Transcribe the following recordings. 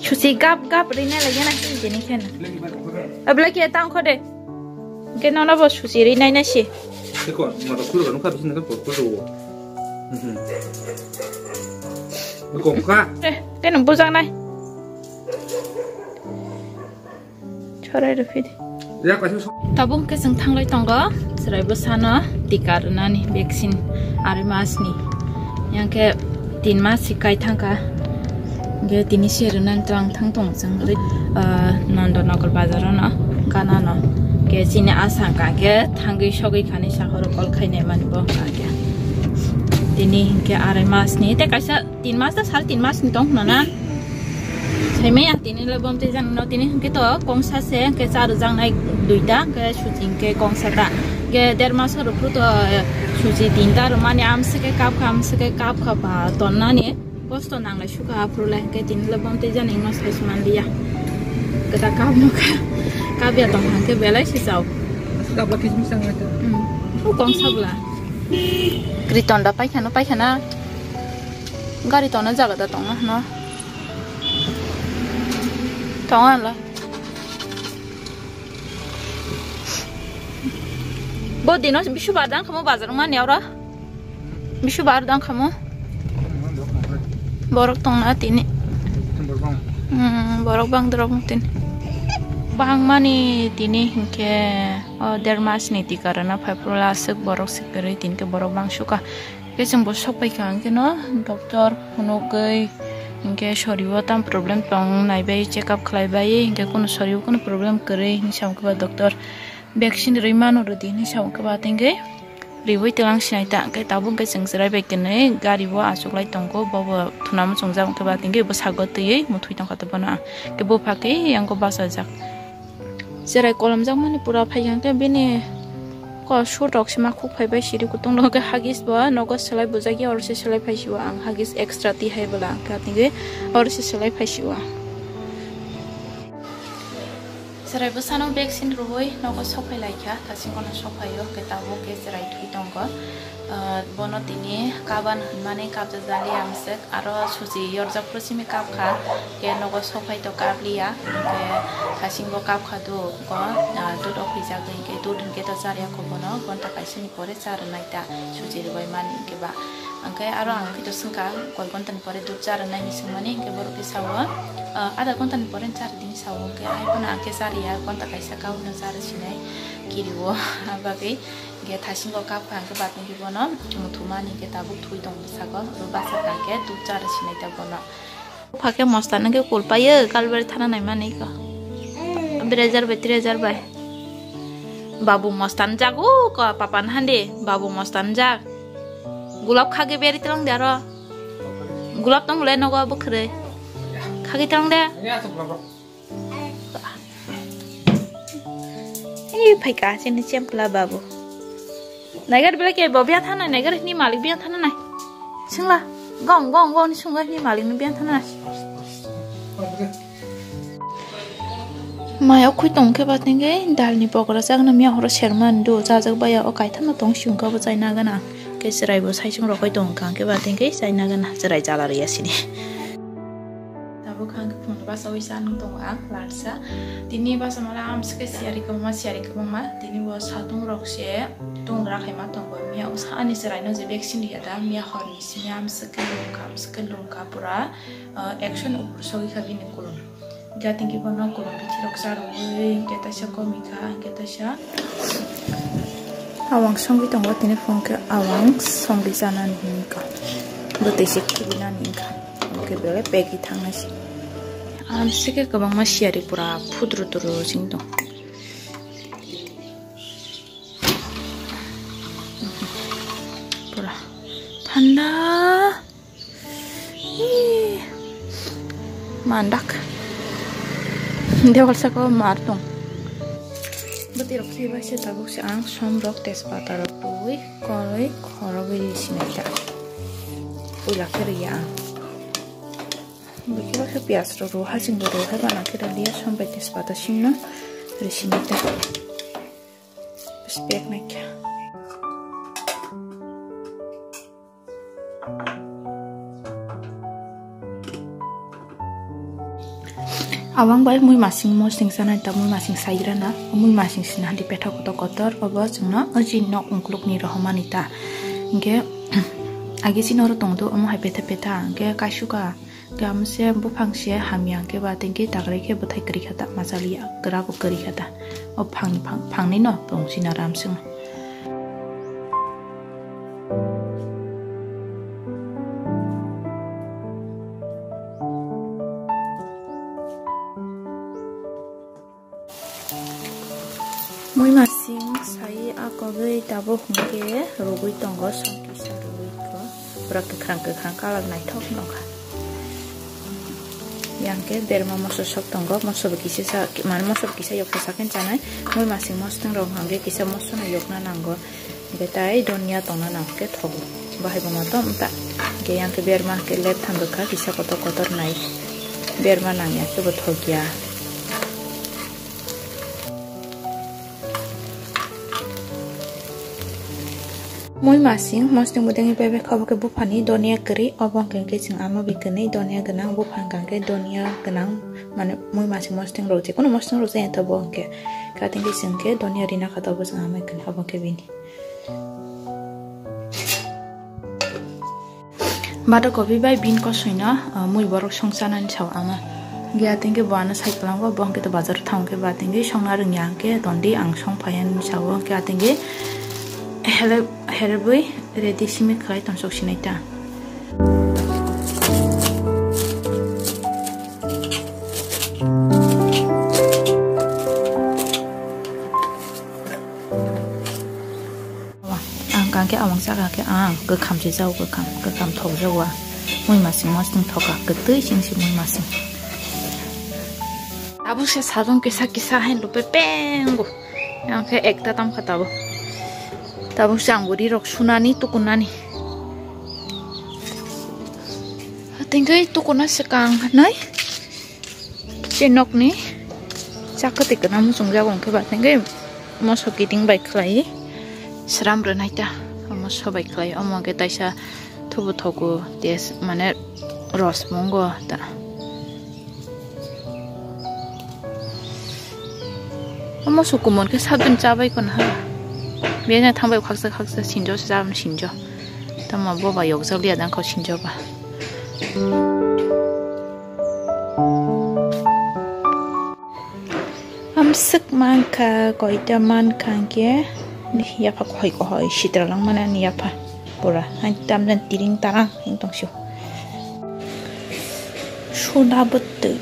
Susi gap rina lagi na sih ni kan. Abla kia tang kau deh. Kita nak bos susi rina na sih. Sekor, mata kuru kan ukah bising kan kuru. Buka. Kan nampu jangan nai. Corai tu fit. Ya kasih. Tabung ke sengtang lagi tangga. Serai besana tikar nani vaksin arimas ni. Yang ke 3 mas si kai tangka. Ge tini share nan tang tong jeng ri nando nagar bazar na kana na ge sini asang ka ge thangi shogi khani shahar kol khaine mani bo ka ge tini ge arai mas ni te kaisa 3 mas ta sal 3 mas ni tong na Seme ya tini le bom te jan no tini ke to kongsa se ke char jang nai duita ke shujing ke kongsa ta ge 1.5 mas ro pru to suji 3 ta ro mani am se ke kap kha ba ton na ni Posto nang la suka aprula ke tin la bom te jan ingos le suman dia. Kita kau no ka bia tong hang ke belai si sau. Sudah buat kismis sang itu. Kong sabla. Kriton da pai khana. Gari ton na jaga da tong na. Tong an la. Bo dinos bishu bardan kamu bazar man yaura. Bishu bardan kamu. Borok tong na tini. Borok bang drop tin. Bang mani tini hingke dermas ni ti karena fibrola sek borok sekeri tin ke borok bang suka. Ke jeng bo sok pai kang ke no doktor kuno gai hingke shoriwo tam problem tong nai bai check up khlai bai hingke kuno shoriwo kuno problem kare hing sam ke ba doktor vaccine rimano ro din sam ke ba tenge Riwai telang sinai tak ke tabung ke sengserai bekene gari bo asuk lai tongko bawa tunam songjang ke bating ke besagot ye muthui tong kata bana ke bo phake yang ko basa jak serai kolam jang mani pura phaiang ke bene ko shotok sima khuk phai bai siri kutong lo ke hagis bo nogo selai bujagi or se selai phaisiwa ang hagis extra ti hai bala ka tinge or se selai phaisiwa Serai besano vaksin ruhoi nogo sopai laikya tasing kono sopayo ke tabo ke serai thui tonggo bono tini kaban mane kabja jali amsek aro suji yorja prosimi kapkha ke nogo sopai to kaplia ke tasing go kapkha do go dud ofisa ke dud ke to saria ko bono gonta kaisini pore char naita suji roi mani ke ba angkai aro ang kito sengka koi gontan pore dud char nai mismani ke boru ke sawa ada kontan poren cari dini sawo ke ai puna ke saria konta kaisa kau na cari sinai kiriwo bagai ge tasingo kap kan ke batni ki bono muthumani ke tabuk thui dong sago basa ka ke tu cari sinai ta bono phake mostana ke kulpaye kalber thana nai mani ka 2000 3000 bai babu mostan jago ko papan hande babu mostan jag gulab khage beri telang daro gulab tong le nogo bukre Kaki terang deh. Ini baik aja nih siam kela babu. Nagar bilang kayak babi athana, nagar ini malik biang thana nih. Singlah, gong nih sungguh ini malik nih biang thana. Maya aku tong ke bat nih dal nih pokoknya saya nami harus Sherman do, jajak bayar okai thana tong siung kau bacai naga na. Ke serai bos hai sung rokoi tong kang ke bat nih saya naga na serai jalan ria sini. Bukan kepung bahasa wisan tong ang larsa tini bahasa malam amske siari kemama tini was hatung rokse tung rakai matong bo mia usaha ni serai no je vaksin dia da mia hori simia amske lungka pura action upur sogi kabini kulun dia tinggi bono kulun bici roksa roi kita sya komika kita sya awang songi tong bo tini fongke awang songi sana nika betesik kibina nika oke bele pegi thang nasi Amsike kabang masyari pura pudru turu singto. Pura panda. Mandak. Dia walsa ko martong. Betirok si basi tabuk si ang somrok tespata rok tuwi koloi korogoi sineta. Ula keria. Begitu saya pias roh hasil roh hebat nak kita lihat sampai tes batas sini, dari sini dah, spek nak. Awang bai mui masing mosting sana ta mui masing saira na mui masing sina di peta kotor oba jengna aji nok ungkluk ni rohmani ta ge agi sinoro tongdo amu hai peta ge kasuka ge amse bufangse hamyang ge ba tengki tagre ke buthai kri khata masalia gra ko kri khata o phangni no pongsi na ramsing mui masing sai akobe dabo hungke rogui tongo songki sarui ko pura kekrang kalag nai thok nokha yangke berma moso sok tongo moso bekise sa man moso bekise yok saken janai mui masing mosteng rong hangge kisa moso na yok na nango betai donia tongna namke thogu bahai bomoto mta ge yangke berma ke let thandoka kisa kotor nai berma nangya ke bothogia mui masing mosting budengi bebe khabo ke bufani donia kri obong ke jing ama bikene donia ganang bufang kangke donia ganang mane mui masing mosting roje kono mosting roje eta bongke kating ke singke donia rina khata bo jing ama kene obong ke bini bada kobi bai bin ko soina mui borok songsanan chaw ama gya tingke bana saiklang bo bongke to bazar thangke ba tingke songna ringyang ke dondi ang song phayan chaw ke atingke helbui ready simi khai tam sok sinaita angkang ke awang sa ke ge kham je jau ge kham thok jawa mui masing mosting thoka ge tui sing mui masing abu se sadon ke sakisa hen lupe pengo yang ke ekta tam khatabo tabung sangguri rok sunani tukunani tinggai tukuna sekang nai jenok ni sakati kana musung jagong ke ba tinggai moso kiting bai khlai sram renaita moso bai khlai amo ke taisa thubu thogu des mane ros mongo ta amo sukumon ke sadun chabai kon ha biasanya tambah khaksa sinjo sejam sinjo tama boba yok zau liat dan kau sinjo ba amsek manka goita man kangke ni ya pa ko hoi sidra lang mana ni ya pa pura han tam dan tiring tarang intong syu sudah betul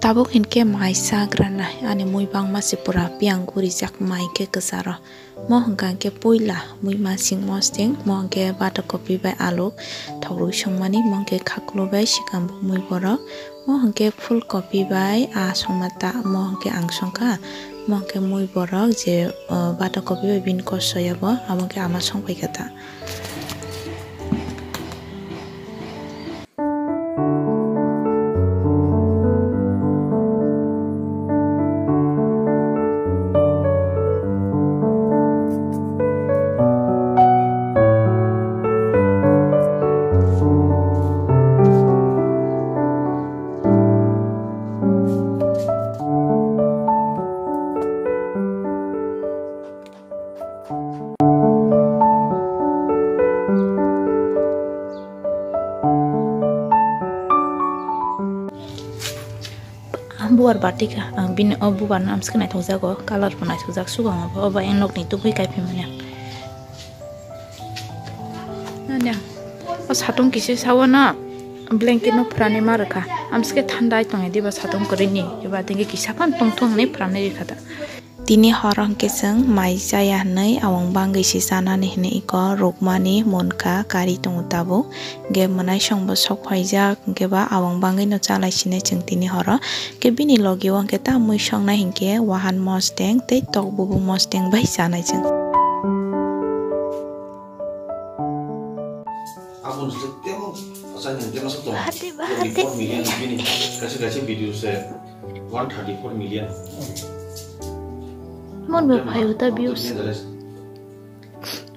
tabuk hinke mai sagrana ane mui bang masih pura piang guri jak mai ke kesaro mo hengkang ke puila mui masing mosting mo ke bata kopi bai aluk thawru songmani mo ke khaklo bai sikam mui boro mo hengke full kopi bai a songmata mo hengke angsongka mo ke mui boro je bata kopi bai bin ko soyabo amo ke ama songpai kata buar batik bin buar nam skena thongja go color panai thojak sugang oba enlok ni tupui kai phimanya nanya o satung kise sawana blanket no prane marka amske thandai tongai diba satung korini eba tingi kisapan tongthong ni prane rikhata tini horong keseng mai jaya nei awang bangai si sana ni hne iko rokmani monka kari tongutabo ge manai songbo sokphaija ke ba awang bangai no chalai sine jeng tini horo ke bini logi wang ke ta mui songna hingke wahan mosteng tei tok bubu mosteng bai janai jeng abun setiap asalnya dia masuk tuh 34 million begini kasih video saya 134 million Mon berpayu tabius.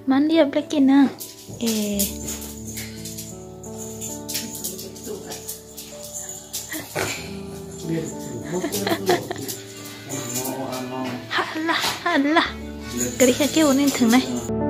Mandi ya black na. Halah. Gari kaki unin thang này.